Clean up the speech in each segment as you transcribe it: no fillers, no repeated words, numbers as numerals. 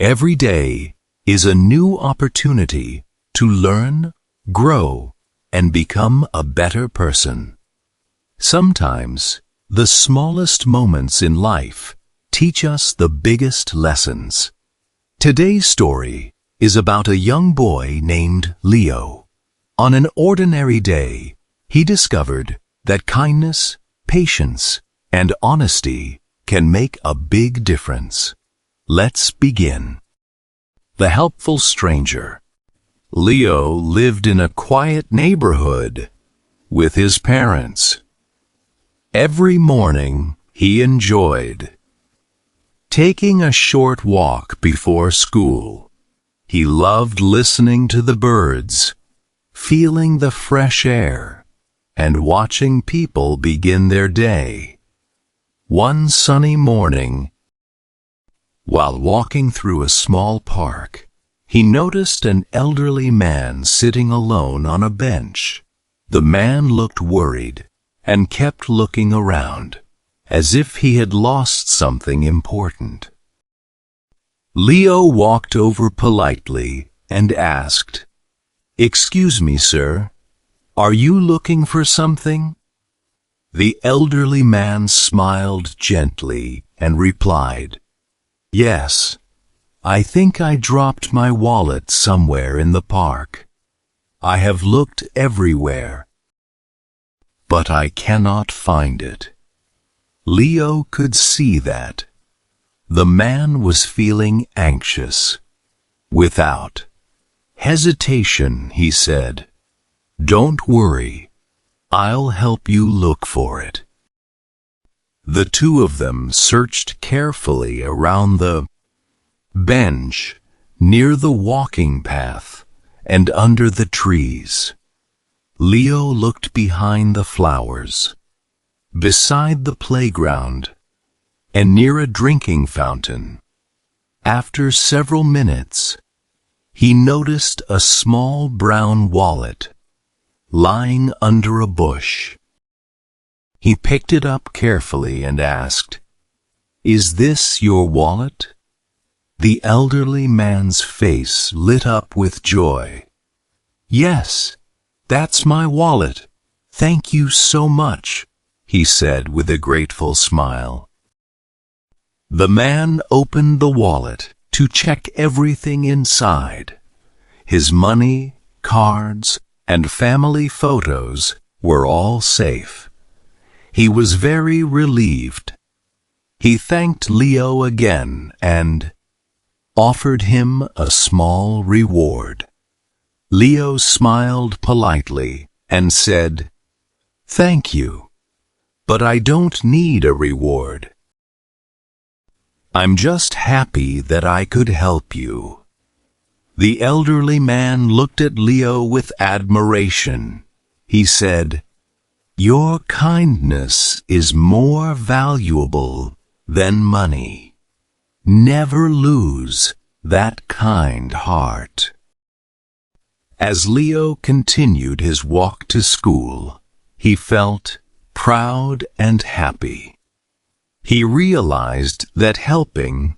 Every day is a new opportunity to learn, grow, and become a better person. Sometimes, the smallest moments in life teach us the biggest lessons. Today's story is about a young boy named Leo. On an ordinary day, he discovered that kindness, patience, and honesty can make a big difference. Let's begin. The helpful stranger. Leo lived in a quiet neighborhood with his parents. Every morning, he enjoyed taking a short walk before school. He loved listening to the birds, feeling the fresh air, and watching people begin their day. One sunny morning, while walking through a small park, he noticed an elderly man sitting alone on a bench. The man looked worried and kept looking around, as if he had lost something important. Leo walked over politely and asked, "Excuse me, sir, are you looking for something?" The elderly man smiled gently and replied, "Yes, I think I dropped my wallet somewhere in the park. I have looked everywhere, but I cannot find it." Leo could see that the man was feeling anxious. Without hesitation, he said, "Don't worry, I'll help you look for it." The two of them searched carefully around the bench, near the walking path, and under the trees. Leo looked behind the flowers, beside the playground, and near a drinking fountain. After several minutes, he noticed a small brown wallet lying under a bush. He picked it up carefully and asked, "Is this your wallet?" The elderly man's face lit up with joy. "Yes, that's my wallet. Thank you so much," he said with a grateful smile. The man opened the wallet to check everything inside. His money, cards, and family photos were all safe. He was very relieved. He thanked Leo again and offered him a small reward. Leo smiled politely and said, "Thank you, but I don't need a reward. I'm just happy that I could help you." The elderly man looked at Leo with admiration. He said, "Your kindness is more valuable than money. Never lose that kind heart." As Leo continued his walk to school, he felt proud and happy. He realized that helping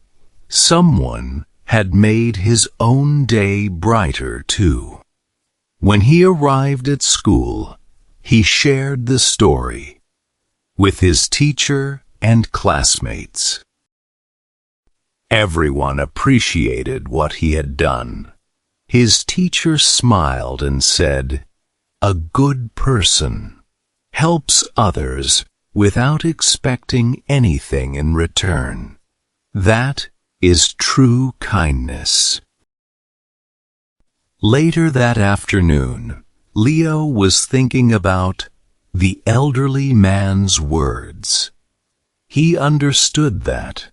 someone had made his own day brighter too. When he arrived at school, he shared the story with his teacher and classmates. Everyone appreciated what he had done. His teacher smiled and said, "A good person helps others without expecting anything in return. That is true kindness." Later that afternoon, Leo was thinking about the elderly man's words. He understood that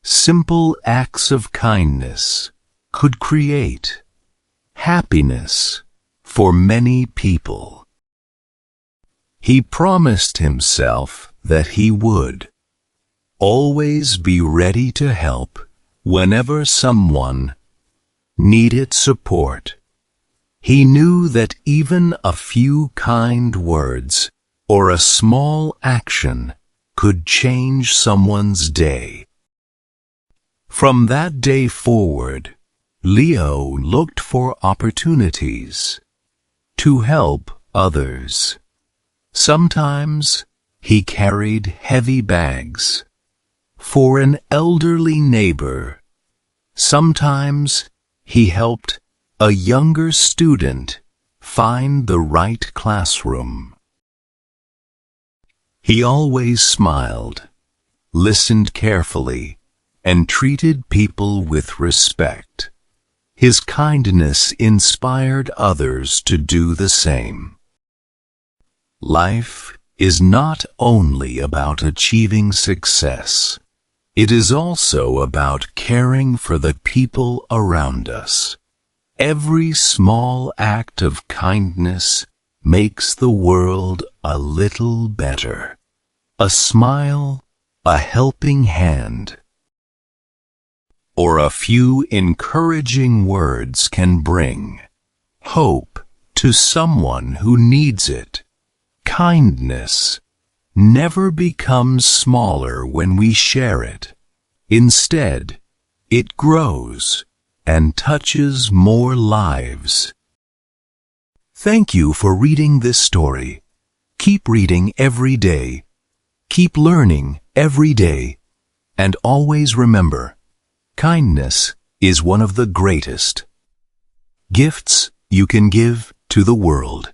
simple acts of kindness could create happiness for many people. He promised himself that he would always be ready to help whenever someone needed support. He knew that even a few kind words or a small action could change someone's day. From that day forward, Leo looked for opportunities to help others. Sometimes he carried heavy bags for an elderly neighbor. Sometimes he helped a younger student find the right classroom. He always smiled, listened carefully, and treated people with respect. His kindness inspired others to do the same. Life is not only about achieving success. It is also about caring for the people around us. Every small act of kindness makes the world a little better. A smile, a helping hand, or a few encouraging words can bring hope to someone who needs it. Kindness never becomes smaller when we share it. Instead, it grows and touches more lives. Thank you for reading this story. Keep reading every day. Keep learning every day. And always remember, kindness is one of the greatest gifts you can give to the world.